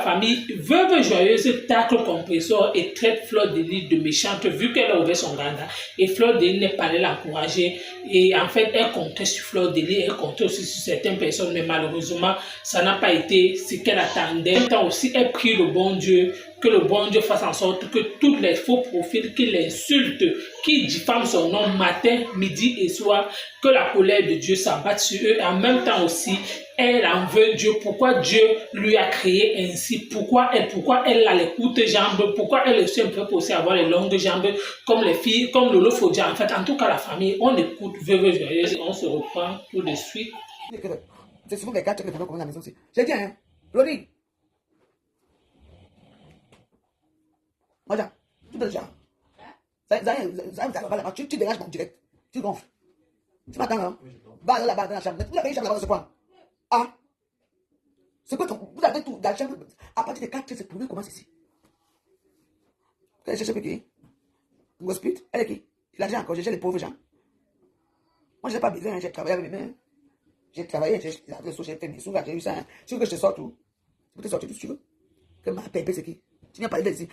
famille veuve joyeuse tacle compresseur et traite Fleur de Lys de méchante vu qu'elle a ouvert son ganda. Et Fleur de Lys n'est pas allée l'encourager. Et en fait, elle comptait sur Fleur de Lys, elle comptait aussi sur certaines personnes, mais malheureusement, ça n'a pas été ce qu'elle attendait. En même temps aussi, elle prie le bon Dieu, que le bon Dieu fasse en sorte que tous les faux profils qui l'insultent, qui diffament son nom matin, midi et soir, que la colère de Dieu s'abatte sur eux. Et en même temps aussi, elle en veut Dieu. Pourquoi Dieu lui a créé ainsi? Pourquoi elle a les courtes jambes? Pourquoi elle est aussi un peu aussi avoir les longues jambes comme les filles, comme Lolo Fodia? En fait, en tout cas, la famille, on écoute Veuve Joyeuse et on se reprend tout de suite. C'est souvent les gars qui comme la maison aussi. J'ai dit, hein, Loli, regarde, tout le genre. Tu dégages mon direct. Tu gonfles. Tu m'attends, hein? Va là-bas dans la chambre. Vous avez une chambre là-bas, c'est quoi? Ah? C'est quoi ton. Vous avez tout dans la chambre. À partir de 4, c'est pour lui commence ici. Elle cherche qui? Gospit? Elle est qui? Il a dit encore, j'ai les pauvres gens. Moi, je n'ai pas besoin, j'ai travaillé avec mes mains. J'ai travaillé, j'ai fait mes sous, j'ai eu ça. Tu veux que je te sorte où? Tu peux te sortir tout ce que tu veux. Que ma pépé, c'est qui? Tu n'as pas idée ici.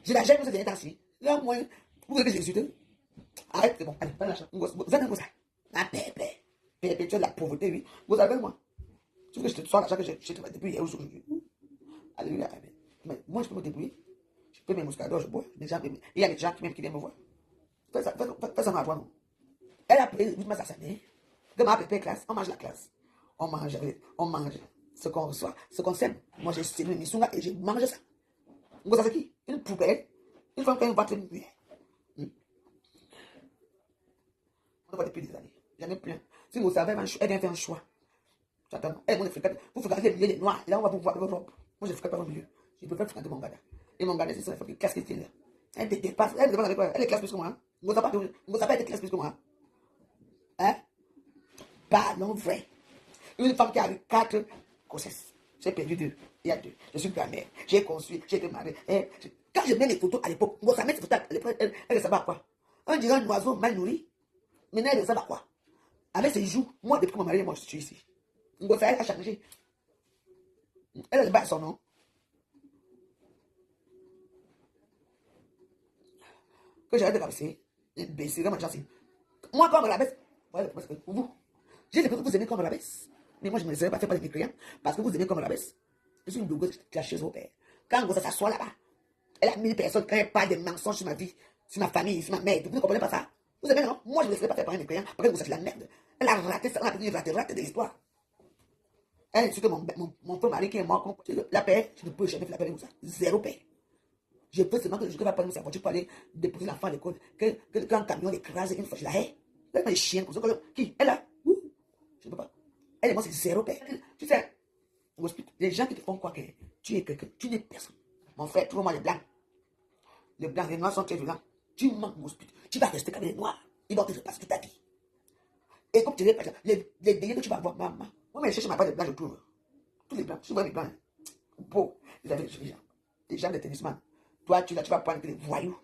J'ai la gêne, vous êtes assis. Là, moi, vous voulez que je l'insulte? Arrête, c'est bon. Allez, pas l'argent. Vous êtes un ça. Ma pépé. Pépé, tu as de la pauvreté, oui. Vous avez moi. Tu veux que je te sorte l'argent que j'ai travaillé depuis hier aujourd'hui? Alléluia. Mais moi, je peux me débrouiller. Je peux mes mouscadors, je bois. Il y a des gens qui viennent me voir. Fais ça à toi, non? Elle a payé 8 mois à sa mère. De ma pépé classe, on mange la classe. On mange ce qu'on reçoit, ce qu'on sème. Moi, j'ai sémé mes sunga et j'ai mangé ça. Vous savez qui? Une poubelle. Une femme qui a une voiture. On le voit depuis des années. J'en ai plein. Si vous savez, elle vient faire un choix. J'attends. Elle, moi, vous fréquentez les milieux des noirs. Et là, on va vous voir vos robes. Moi, je ne fréquente pas vos milieux. Je préfère fréquenter mon gars. Et mon gars, c'est ça, il faut qu'il casse les tiennes là. Elle dépasse. Elle demande avec quoi? Elle est classe plus que moi. Vous savez pas être classe plus que moi. Hein? Pas non vrai. Une femme qui a eu 4 grossesses. J'ai perdu 2. Il y a 2. Je suis grand-mère. J'ai conçu. J'ai été mariée. Quand je mets les photos à l'époque, ça met ces photos à l'époque, elle ne sait pas quoi. On dirait un oiseau mal nourri. Maintenant, elle ne sait pas quoi. Avec ses joues, moi, depuis que mon mari, moi, je suis ici. Elle a changé. Elle a pas son nom. Que j'arrête de rabaisser. Baisser, comme un moi, quand on me la baisse, voilà, parce que vous, j'ai l'impression que vous aimez quand on me la baisse. Mais moi, je ne me laisserai pas faire par les mécréants parce que vous aimez quand on me la baisse. Je suis une blogueuse cachée au père. Quand ça s'assoit là-bas, elle a 1000 personnes qui n'ont pas de mensonges sur ma vie, sur ma famille, sur ma mère. Vous ne comprenez pas ça? Vous aimez, non? Moi, je ne me laisserai pas faire par un mécréant parce que vous êtes la merde. Elle a raté ça, elle a raté de l'histoire. Elle insulte mon faux mari qui est mort. La paix, je ne peux jamais faire la paix avec ça. Zéro paix. Je veux seulement que je ne vais pas prendre sa voiture pour aller déposer l'enfant à l'école. Que quand un camion l'écrase une fois, je la hais. Elle est chienne comme ça. Qui? Elle a? Je ne peux pas. Elle et moi, c'est zéro paix. Tu sais, les gens qui te font croire que tu es quelqu'un, tu n'es personne. Mon frère, trouve-moi les blancs. Les blancs, les noirs sont très violents. Tu manques mon spirit. Tu vas rester comme les noirs. Ils vont te repasser toute ta vie. Et comme tu les délais que tu vas avoir, maman. Moi, mais je cherche ma part de blancs, je trouve. Tous les blancs, je vois les blancs. Beau, vous avez les gens de tennisman. Toi, tu vas prendre les voyous.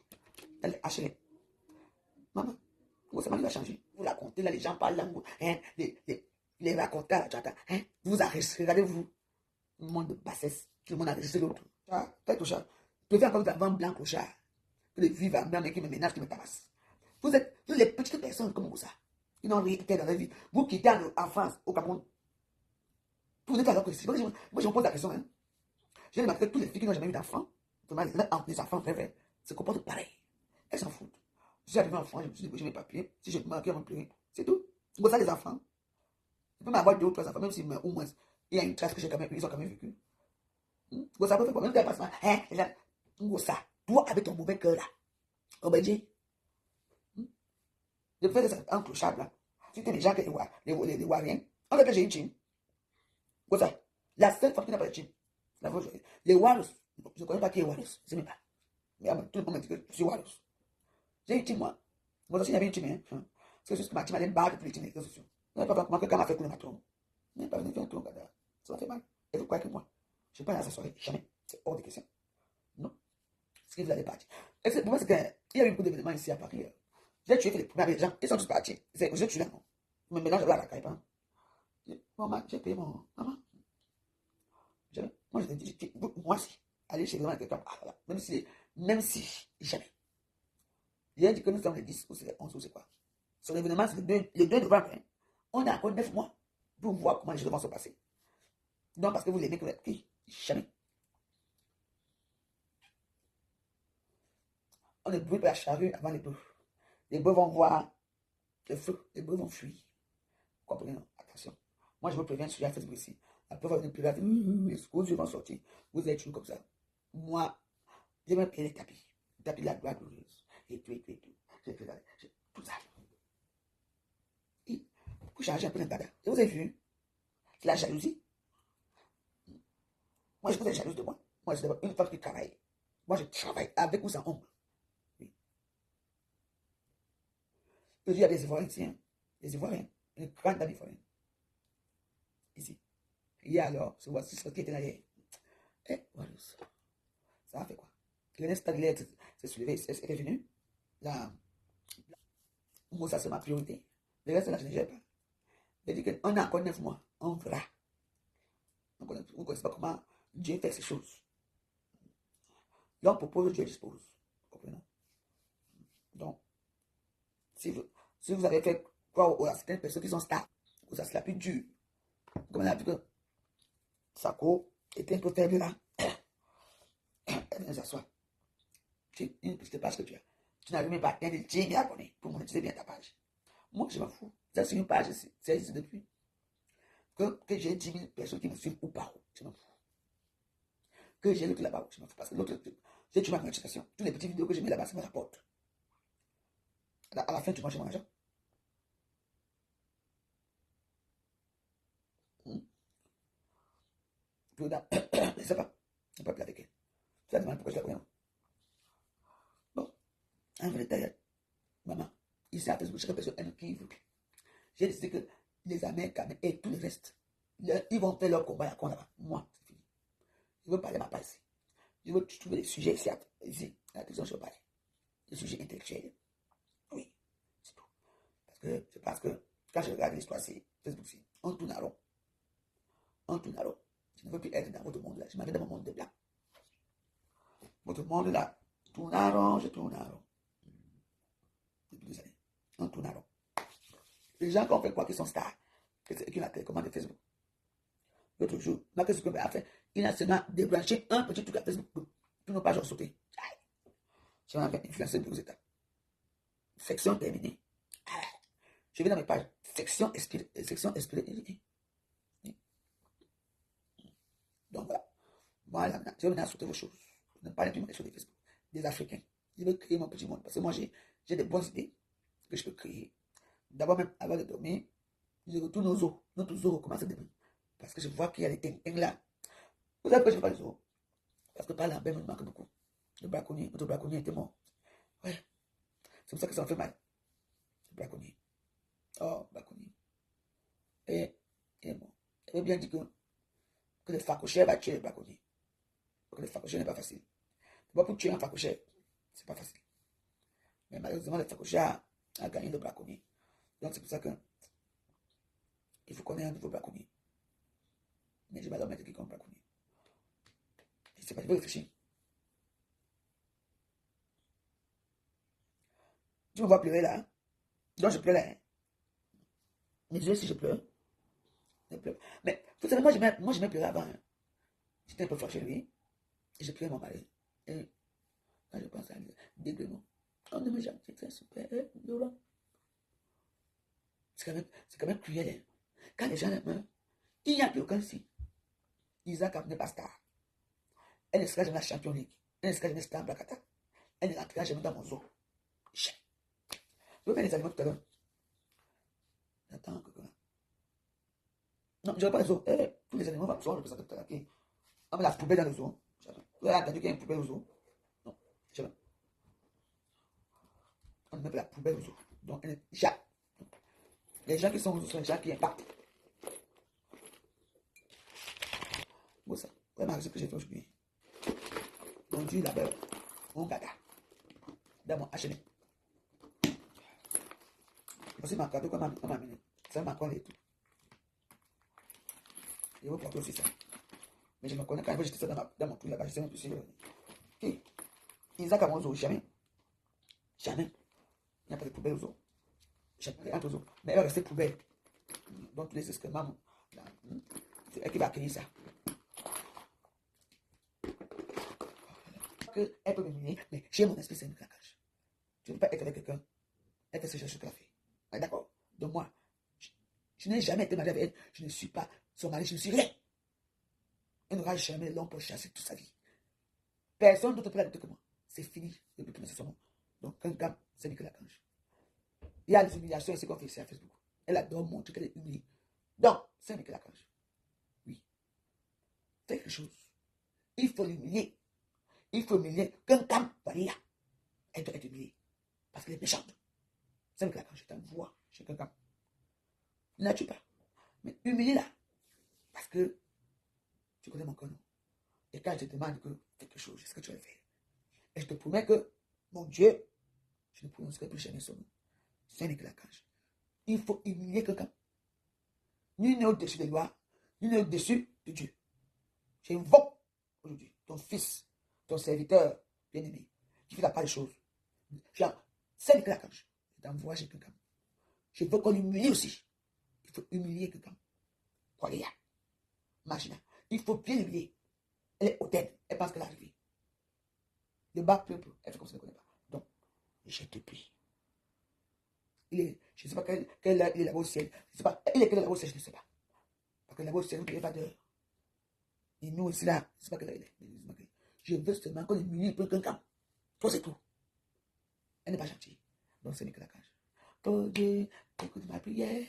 HLM. Maman, votre mari va changer. Vous racontez, là, les gens parlent là, hein, les raconteurs, hein, vous arrêtez, regardez-vous. Le monde de bassesse, tout le monde a resté l'autre. Faites au chat. Je préfère encore avoir un blanc au chat que de vivre un blanc qui me ménage, qui me tabasse. Vous êtes les petites personnes comme ça. Ils n'ont rien été dans la vie. Vous quittez en France, au Cameroun. Vous êtes alors que si. Moi, je me pose la question, hein. J'ai remarqué que toutes les filles qui n'ont jamais eu d'enfants, les enfants vrais, se comportent pareil. Elles s'en foutent. Si j'arrive en France, je me suis débrouillé mes papiers. Si je me marie, on va me pleurer. C'est tout. Vous ça, les enfants. Je peux m'avoir 2 ou 3 enfants, même si au moins, il y a une trace que ils ont quand même vécu. Vous savez pourquoi? Même quand passe, hein, vous ça. Toi, avec ton mauvais cœur là. Au Belgique. Je fais ça en clochard là. Si t'es des gens qui les Wariens, en fait, j'ai une team. Vous ça. La seule femme qui n'a pas de team. Les Warriors, je ne connais pas qui est Warriors. Je ne sais même pas. Mais tout le monde me dit que je suis Warriors. J'ai une team, moi. Moi aussi, j'avais une team. Hein. C'est juste que ma team allait me battre pour les teams des réseaux sociaux. Je n'ai pas fait comment quelqu'un m'a fait couler ma trompe. Je n'ai pas venu faire un tour, gars. Ça m'a fait mal. Et vous croyez que moi, je ne vais pas aller à sa soirée. Jamais. C'est hors de question. Non. Ce que vous allez partir. Pour moi, c'est qu'il y a eu beaucoup d'événements ici à Paris. J'ai tué les premiers gens. Ils sont tous partis. Je tué là, non. Je me mélange à la caille. Maman, j'ai payé mon. Maman. Jamais. Moi, je te dis, moi, si. Aller chez quelqu'un, ah, voilà. Même si, jamais. Il a dit que nous sommes les 10 ou c'est les 11 ou c'est quoi. Son événement, c'est le 2 novembre. Hein. On a encore 9 mois pour voir comment les choses vont se passer. Non, parce que vous l'aimez que qui? Jamais. On ne brûle pas la charrue avant les bœufs. Les bœufs vont voir le feu. Les bœufs vont fuir. Vous comprenez, non? Attention. Moi, je vous préviens sur la Facebook ici. La preuve va venir plus vite. Les yeux vont sortir. Vous êtes toujours comme ça. Moi, j'ai même payé les tapis. Les tapis de la gloire glorieuse. Et tout, et tout, et tout. J'ai fait tout ça. Et vous changez un peu d'intérieur. Et vous avez vu? C'est la jalousie. Moi, je suis jalouse de moi. Moi, je suis une femme qui travaille. Moi, je travaille avec ou sans ombre. Oui. Il y a des Ivoiriens ici. Hein. Des Ivoiriens. Une grande dame ivoirienne. Ici. Et alors, c'est voici ce qui était derrière. Eh, voilà. Ça a fait quoi? Le n'est pas de l'air s'est soulevé, elle est venue. Là, moi, ça, c'est ma priorité. Le reste, là, je ne gère pas. Elle dit qu'on a encore 9 mois. On verra. On ne connaît pas comment Dieu fait ces choses. L'homme propose, Dieu dispose. Comprenez? Donc, si vous avez fait croire à certaines personnes qui sont stars, que ça sera plus dur. Comme on a vu que Sako était un peu faible là. Elle vient s'asseoir. C'est une petite page que tu as. Tu n'arrives même pas à atteindre le 10 000 abonnés pour monétiser bien ta page. Moi, je m'en fous. Ça, c'est une page, c'est ici depuis. Que j'ai 10 000 personnes qui me suivent ou pas. Je m'en fous. Que j'ai l'autre là-bas, je m'en fous. Parce que l'autre, j'ai tué ma monétisation. Toutes les petites vidéos que j'ai mis là-bas, ça me rapporte. À la fin, tu manges mon argent. Je ne sais pas. Je ne sais pas plus avec elle. Tu vas demander pourquoi je la connais. Bon, un vrai tailleur. Maman, ici à Facebook, chaque personne aime qui veut. J'ai décidé que les Américains et tout le reste, ils vont faire leur combat là-bas. Moi, c'est fini. Je veux parler ma part ici. Je veux trouver des sujets ici, à la télévision, je veux parler. Des sujets intellectuels. Oui, c'est tout. Parce que je pense que quand je regarde l'histoire, c'est Facebook, on tourne à rond. On tourne à rond. Je ne veux plus être dans votre monde là. Je m'en vais dans mon monde de blanc. Votre monde là, tourne à rond, je tourne à rond. Depuis des années. On tourne à rond. Les gens qui ont fait quoi qu'ils sont stars, qui ont la télécommande de Facebook. L'autre jour, ma Facebook a fait, il a seulement débranché un petit truc à Facebook pour nos pages ont sauté. Je vais en faire influencer aux États. Section terminée. Je vais dans mes pages. Section expirée. Donc voilà. Voilà, je vais maintenant sauter vos choses. Je ne parle plus des choses de Facebook. Des Africains. Je veux créer mon petit monde. Parce que moi, j'ai des bonnes idées que je peux créer. D'abord, même avant de dormir, je retourne aux eaux. Notre eaux recommence demain. Parce que je vois qu'il y a des ting là. Vous savez pourquoi je ne fais pas les eaux? Parce que par là, ben, me manque beaucoup. Le braconnier, notre braconnier était mort. Ouais. C'est pour ça que ça en fait mal. Le braconnier. Oh, braconnier. Et bon. Elle veut bien dire que le facochère va tuer le braconnier. Donc le facochère n'est pas facile. D'abord, pour tuer un facochère, c'est pas facile. Mais malheureusement, le facochère a gagné le braconnier. Donc c'est pour ça que il faut qu'on ait un nouveau braconnier. Mais je vais leur mettre qui comme braconnier. Je sais pas, je vais réfléchir. Tu me vois pleurer là. Hein? Donc je pleurais. Hein? Mes yeux, si je pleure, je pleure. Mais vous savez, moi j'aimais pleurer avant. Hein? J'étais un peu fort chez lui. Et je pleurais mon mari. Et quand je pense à lui, dégueulement. On ne me jamais, c'est super violent. C'est quand même cruel. Hein? Quand les gens meurent, il n'y a plus aucun signe. Isaac n'est pas star. Elle ne sera jamais la champion league. Elle ne sera jamais star Blacata. Elle ne rentrera jamais dans mon zoo. Je veux faire les animaux tout à l'heure. J'attends que quoi. Non, je ne veux pas les zoos. Tous les animaux sont représentés tout à l'heure. On met la poubelle dans le zoo. Vous avez entendu qu'il y a une poubelle au zoo? Non, jamais. On ne met pas la poubelle au zoo. Donc, jamais. Les gens qui sont au zoo sont les gens qui impactent. Bon, ça. Vraiment, ce que j'ai fait aujourd'hui. Mon Dieu, là-bas, mon gada. Dans mon HLM. Voici ma cadeau qu'on m'a amené. Ça m'a collé et tout. Je vais porter aussi ça. Mais je me connais quand j'étais ça dans mon truc là-bas, je sais même plus si ok. Isaac a mon jamais. Jamais. Il n'y a pas de poubelle aux eaux. Jamais rien aux eaux. Mais elle va rester poubelle. Donc tous les excréments, c'est elle qui va accueillir ça. Elle peut m'humilier, mais j'ai mon esprit, c'est une claquage. Je ne veux pas être avec quelqu'un. Elle fait ce que je fais. D'accord? Donc moi, je n'ai jamais été marié avec elle. Je ne suis pas son mari, je ne suis rien. Elle n'aura jamais l'homme pour chasser toute sa vie. Personne d'autre peut l'adopter que moi. C'est fini depuis que c'est son nom. Donc, quelqu'un, c'est Nicolas Cange. Il y a des humiliations ici qu'on fait ici à Facebook. Elle adore montrer qu'elle est humiliée. Donc, c'est Nicolas Cange. Oui. Fais quelque chose. Il faut l'humilier. Il faut humilier quelqu'un. Voilà. Elle doit être humiliée. Parce qu'elle est méchante. C'est Nicolas Cange. Je t'envoie chez quelqu'un. Ne la tue pas. Mais humilie-la. Parce que tu connais mon nom. Et quand je te demande quelque chose, c'est ce que tu vas faire. Et je te promets que, mon Dieu, je ne prononcerai plus jamais son nom. C'est Nicolas Cange. Il faut humilier quelqu'un. Nul n'est au-dessus des lois, nul n'est au-dessus de Dieu. J'invoque aujourd'hui ton fils, ton serviteur bien-aimé, qui fait la part des choses. C'est Nicolas Cange. Je t'envoie chez quelqu'un. Je veux qu'on l'humilie aussi. Il faut humilier quelqu'un. Croyez-y. Machina. Il faut bien l'humilier. Elle est hautaine. Elle pense qu'elle est arrivée. Le bas peuple, elle fait comme ça, ne connaît pas. Donc, je te prie. Je ne sais pas quel heure il est là-bas au ciel. Je ne sais pas. Il est quel là-bas au ciel, je ne sais pas. Parce que là-bas au ciel, vous ne pas d'heure. Et nous aussi là, je ne sais pas quelle heure il est. Je veux seulement qu'on humilie pour quelqu'un. Toi, c'est tout. Elle n'est pas gentille. Donc, c'est Nicolas Cage. Oh Dieu, écoute ma prière.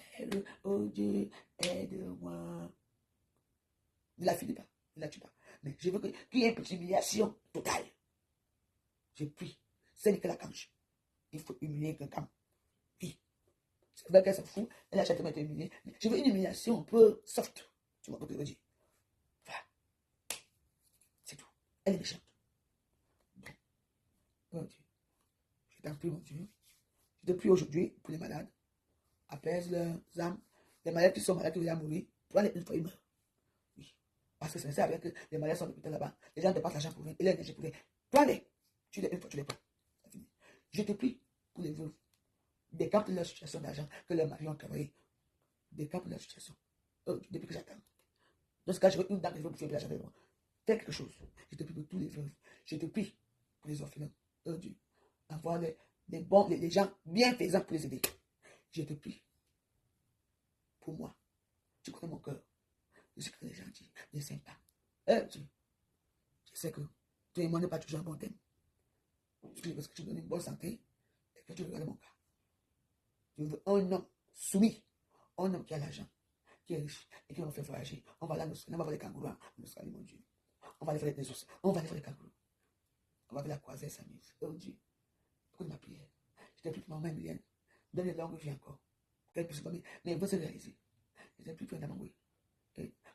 Oh Dieu, aide-moi. Ne la finis pas. Ne la tue pas. Mais je veux qu'il y ait une petite humiliation totale. Je prie. C'est Nicolas Cage. Il faut humilier quelqu'un. Oui. C'est vrai qu'elle s'en fout. Elle a chacun été humiliée. Je veux une humiliation un peu soft. Tu vois ce que je veux dire? Voilà. C'est tout. Elle est méchante. Donc, oh Dieu. Je t'en prie, mon Dieu. Je te prie aujourd'hui pour les malades. Apaise leurs âmes. Les malades qui sont malades, qui veulent mourir. Toi, une fois, ils meurent. Oui. Parce que c'est ça avec que les malades sont hôpital là-bas. Les gens te passent l'argent pour rien. Et les gens pour rien. Toi, tu les une fois, tu les prends. Je te prie pour les veuves. Décampe leur situation d'argent que leurs maris ont travaillé. Décampe leur situation. Depuis que j'attends. Dans ce cas, je veux une dame qui veut bouffer de l'argent avec moi. Fais quelque chose. Je te prie pour tous les veuves. Je te prie pour les orphelins. Oh Dieu. Avoir les gens bienfaisants pour les aider. Je te prie pour moi. Tu connais mon cœur. Je sais que tu es gentil, tu es sympa. Dieu. Je sais que toi et moi n'est pas toujours un bon thème. Je prie parce que tu me donnes une bonne santé et que tu regardes mon cas. Je veux un homme soumis, un homme qui a l'argent, qui est riche et qui va me faire voyager. On va aller en Australie, on va voir les kangourous en Australie, mon Dieu. On va aller faire des ours, on va aller faire les kangourous. On va aller la croiser, s'amuser. Oh Dieu, écoute ma prière. Je t'ai pris pour ma main Emilienne. Donne les langues vie encore. Qu'elle puisse pas, mais elle veut se réaliser. Je t'ai pris pour un amant, oui.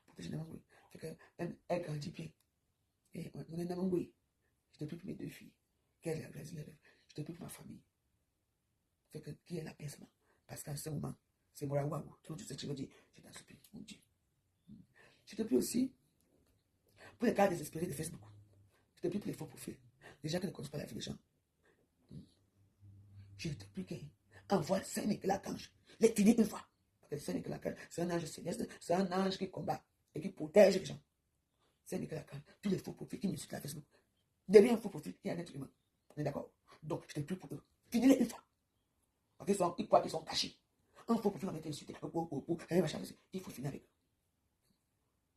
Protéger un amant, oui. Fait qu'elle grandit bien. Et on est un amant, oui. Je t'ai pris pour mes deux filles. Qu'elle réalise les rêves. Je t'ai pris pour ma famille. Fait que qui est l'apaisement. Parce qu'en ce moment, c'est moi, waouh. Tu sais ce que je veux dire. Je t'en supplie, mon Dieu. Je te prie aussi pour les cas désespérés de Facebook. Je te prie pour les faux profils. Les gens qui ne connaissent pas la vie des gens. Je te prie qu'envoie Saint-Nicolas Cange. Les finir une fois. Parce que Saint-Nicolas Cange, c'est un ange céleste. C'est un ange qui combat et qui protège les gens. Saint-Nicolas Cange, tous les faux profils qui me suivent sur la Facebook. Derrière un faux profil, il y a un être humain. On est d'accord? Donc, je te prie pour eux. Finis-les une fois. Parce qu'ils croient qu'ils sont cachés. Un faux profil, on a été insulté. Il faut finir avec eux.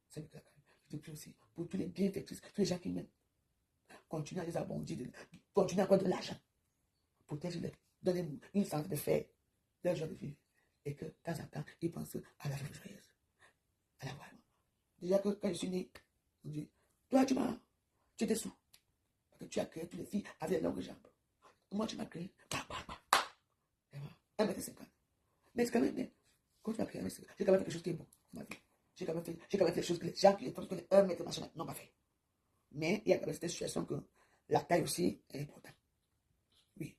Saint-Nicolas Cange, je te prie aussi pour tous les bienfaiteurs, tous les gens qui m'aiment. Continue à les abondir. Continue à avoir de l'argent. Protège-les. Donnez-nous une santé de faire leur joie de vivre. Et que, de temps en temps, ils pensent à la vie joyeuse. À la voix. Déjà que quand je suis né, on dit, toi, tu étais sous. Parce que tu as créé toutes les filles avec les longues jambes. Moi, tu m'as créé. 1m50. Mais c'est quand même bien. Quand tu m'as créé 1m50, j'ai quand même fait quelque chose qui est bon. J'ai quand même fait des choses que les gens qui pensent que les 1m machin n'ont pas fait. Mais il y a quand même cette situation que la taille aussi est importante. Oui.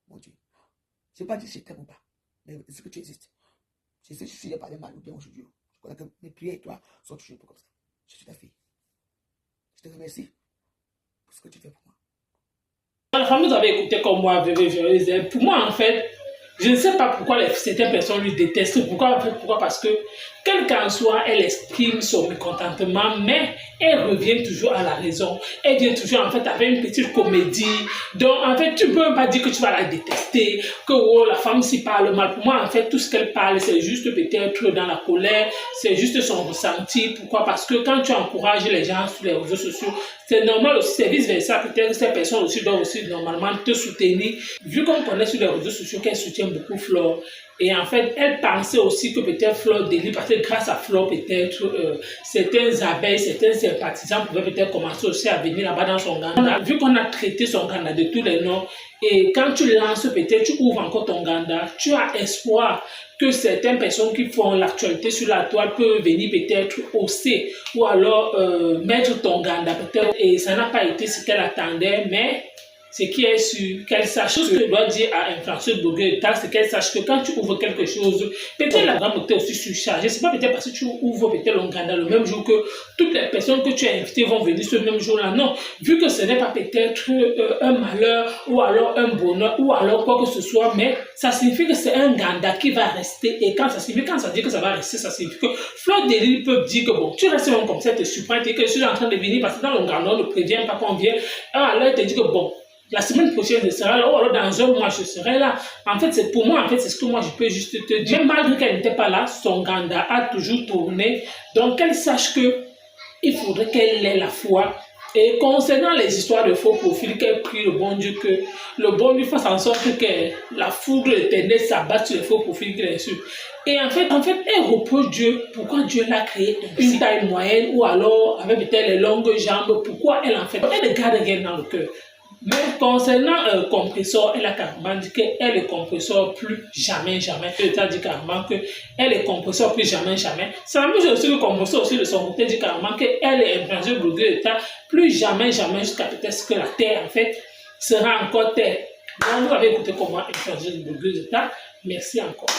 Mon Dieu. Je ne sais pas dire si je t'aime ou pas. Mais est-ce que tu existes? Je sais si je suis parlé mal ou bien aujourd'hui. Je connais que mes prières et toi sont toujours un peu comme ça. Je suis ta fille. te remercie pour ce que tu fais pour moi. La femme, vous avez écouté comme moi, pour moi, en fait, je ne sais pas pourquoi certaines personnes lui détestent. Pourquoi? Parce que, quel qu'en soit, elle exprime son mécontentement, mais elle revient toujours à la raison. Elle vient toujours, en fait, avec une petite comédie. Donc, en fait, tu ne peux pas dire que tu vas la détester, que oh, la femme s'y parle mal. Pour moi, en fait, tout ce qu'elle parle, c'est juste peut-être dans la colère, c'est juste son ressenti. Pourquoi? Parce que quand tu encourages les gens sur les réseaux sociaux, c'est normal aussi, c'est vice-versa. Peut-être que ces personnes aussi doivent aussi normalement te soutenir. Vu qu'on connaît sur les réseaux sociaux qu'elle soutient beaucoup Flore. Et en fait, elle pensait aussi que peut-être Flore Delis, parce que grâce à Flore, peut-être certains abeilles, certains sympathisants pouvaient peut-être commencer aussi à venir là-bas dans son Ganda. Vu qu'on a traité son Ganda de tous les noms, et quand tu lances, peut-être tu ouvres encore ton Ganda, tu as espoir que certaines personnes qui font l'actualité sur la toile peuvent venir peut-être hausser ou alors mettre ton Ganda peut-être. Et ça n'a pas été ce qu'elle attendait, mais ce qui est sûr, qu'elle sache ce que je dois dire à influenceuse blogueur de c'est qu'elle sache que quand tu ouvres quelque chose, peut-être la gamme est aussi surchargée. C'est pas peut-être parce que tu ouvres peut-être l'Onganda le même jour que toutes les personnes que tu as invitées vont venir ce même jour-là. Non, vu que ce n'est pas peut-être un malheur ou alors un bonheur ou alors quoi que ce soit, mais ça signifie que c'est un Ganda qui va rester. Et quand ça dit que ça va rester, ça signifie que Flore Delis peut dire que bon, tu restes même comme ça, te surprends et que je suis en train de venir parce que dans l'Onganda, on ne prévient pas qu'on vient. Alors elle te dit que bon, la semaine prochaine, je serai là, ou alors dans un mois, je serai là. En fait, c'est pour moi, en fait, c'est ce que moi, je peux juste te dire. Même malgré qu'elle n'était pas là, son Ganda a toujours tourné. Donc, qu'elle sache que il faudrait qu'elle ait la foi. Et concernant les histoires de faux profils, qu'elle prie le bon Dieu, que le bon Dieu fasse en sorte que la foudre éternelle s'abatte sur les faux profils qu'elle est sur. Et en fait, elle reproche Dieu. Pourquoi Dieu l'a créé une taille moyenne ou alors avec peut-être les longues jambes? Pourquoi elle en fait? Elle ne garde rien dans le cœur. Mais concernant compresseur, elle a carrément dit qu'elle est compresseur plus jamais. Elle a dit carrément qu'elle est compresseur plus jamais. C'est la même chose aussi que compresseur aussi de son côté dit carrément qu'elle est influenceuse blogueur d'État plus jamais jusqu'à peut-être que la terre en fait sera encore terre. Donc vous avez écouté comment influenceuse blogueur d'État. Merci encore.